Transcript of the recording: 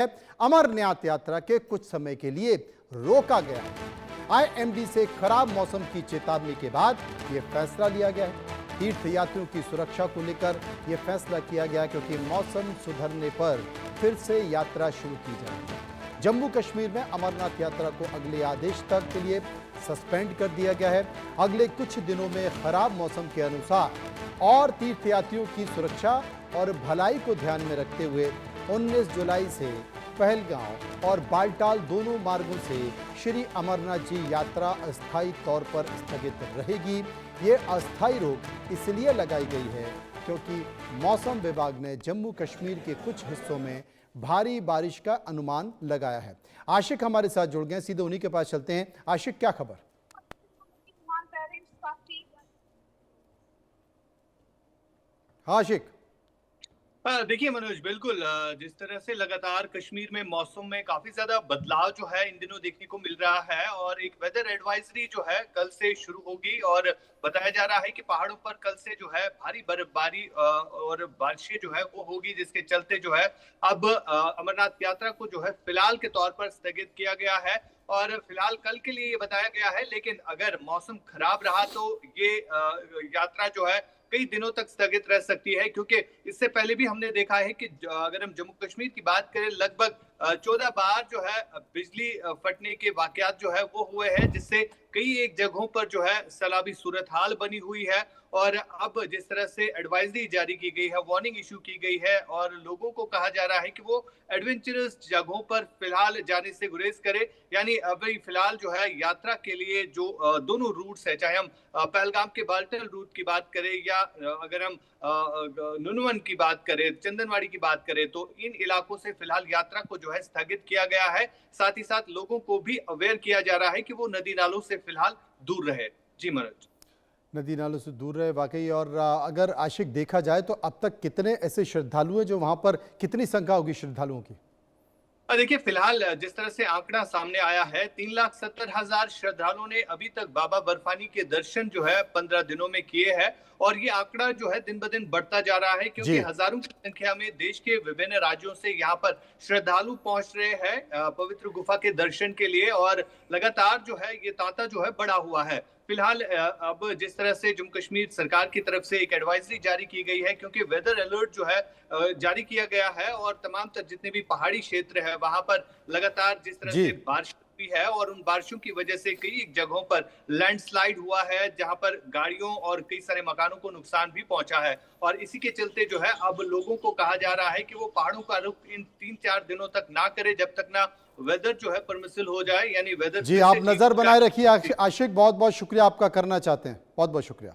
अमरनाथ यात्रा के कुछ समय के लिए रोका गया है। आईएमडी से खराब मौसम की चेतावनी के बाद यह फैसला लिया गया है। तीर्थयात्रियों की सुरक्षा को लेकर यह फैसला किया गया क्योंकि मौसम सुधरने पर फिर से यात्रा शुरू की जाएगी। जम्मू कश्मीर में अमरनाथ यात्रा को अगले आदेश तक के लिए सस्पेंड कर दिया गया है। अगले कुछ दिनों में खराब मौसम के अनुसार और तीर्थयात्रियों की सुरक्षा और भलाई को ध्यान में रखते हुए 19 जुलाई से पहलगांव और बालटाल दोनों मार्गों से श्री अमरनाथ जी यात्रा अस्थायी तौर पर स्थगित रहेगी। ये अस्थायी रोक इसलिए लगाई गई है क्योंकि मौसम विभाग ने जम्मू कश्मीर के कुछ हिस्सों में भारी बारिश का अनुमान लगाया है। आशिक हमारे साथ जुड़ गए, सीधे उन्हीं के पास चलते हैं। आशिक, क्या खबर? हाँ आशिक। देखिए मनोज, बिल्कुल जिस तरह से लगातार कश्मीर में मौसम में काफी ज्यादा बदलाव जो है इन दिनों देखने को मिल रहा है और एक वेदर एडवाइजरी जो है कल से शुरू होगी और बताया जा रहा है कि पहाड़ों पर कल से जो है भारी बर्फबारी और बारिशें जो है वो होगी, जिसके चलते जो है अब अमरनाथ यात्रा को जो है फिलहाल के तौर पर स्थगित किया गया है और फिलहाल कल के लिए ये बताया गया है। लेकिन अगर मौसम खराब रहा तो ये यात्रा जो है कई दिनों तक स्थगित रह सकती है, क्योंकि इससे पहले भी हमने देखा है कि अगर हम जम्मू कश्मीर की बात करें, लगभग 14 बार जो है बिजली फटने के वाकयात जो है वो हुए हैं, जिससे कई एक जगहों पर जो है सैलाबी सूरत हाल बनी हुई है। और अब जिस तरह से एडवाइजरी जारी की गई है, वार्निंग इशू की गई है और लोगों को कहा जा रहा है कि वो एडवेंचरस जगहों पर फिलहाल जाने से गुरेज करे। यानी अभी फिलहाल जो है यात्रा के लिए जो दोनों रूट्स है, चाहे हम पहलगाम के बाल्टल रूट की बात करें या अगर हम नुनवन की बात करें, चंदनवाड़ी की बात करें, तो इन इलाकों से फिलहाल यात्रा को जो है स्थगित किया गया है। साथ ही साथ लोगों को भी अवेयर किया जा रहा है कि वो नदी नालों से फिलहाल दूर रहे। जी मनोज, नदी नालों से दूर रहे वाकई। और अगर आशिक देखा जाए तो अब तक कितने ऐसे श्रद्धालु हैं जो वहां पर, कितनी संख्या होगी श्रद्धालुओं की? देखिए फिलहाल जिस तरह से आंकड़ा सामने आया है, 3,70,000 श्रद्धालुओं ने अभी तक बाबा बर्फानी के दर्शन जो है 15 दिनों में किए हैं और ये आंकड़ा जो है दिन ब दिन बढ़ता जा रहा है, क्योंकि हजारों की संख्या में देश के विभिन्न राज्यों से यहाँ पर श्रद्धालु पहुंच रहे हैं पवित्र गुफा के दर्शन के लिए और लगातार जो है ये तांता जो है बढ़ा हुआ है। फिलहाल अब जिस तरह से जम्मू कश्मीर सरकार की तरफ से एक एडवाइजरी जारी की गई है, क्योंकि वेदर अलर्ट जो है जारी किया गया है और तमाम जितने भी पहाड़ी क्षेत्र है वहां पर लगातार जिस तरह से बारिश हुई है और उन बारिशों की वजह से कई जगहों पर लैंडस्लाइड हुआ है, जहां पर गाड़ियों और कई सारे मकानों को नुकसान भी पहुंचा है। और इसी के चलते जो है अब लोगों को कहा जा रहा है कि वो पहाड़ों का रुख इन 3-4 दिनों तक ना करे, जब तक ना वेदर जो है परमिसिबल हो जाए, यानी वेदर। जी, आप नजर बनाए रखिए आशिक। बहुत बहुत शुक्रिया आपका करना चाहते हैं। बहुत बहुत शुक्रिया।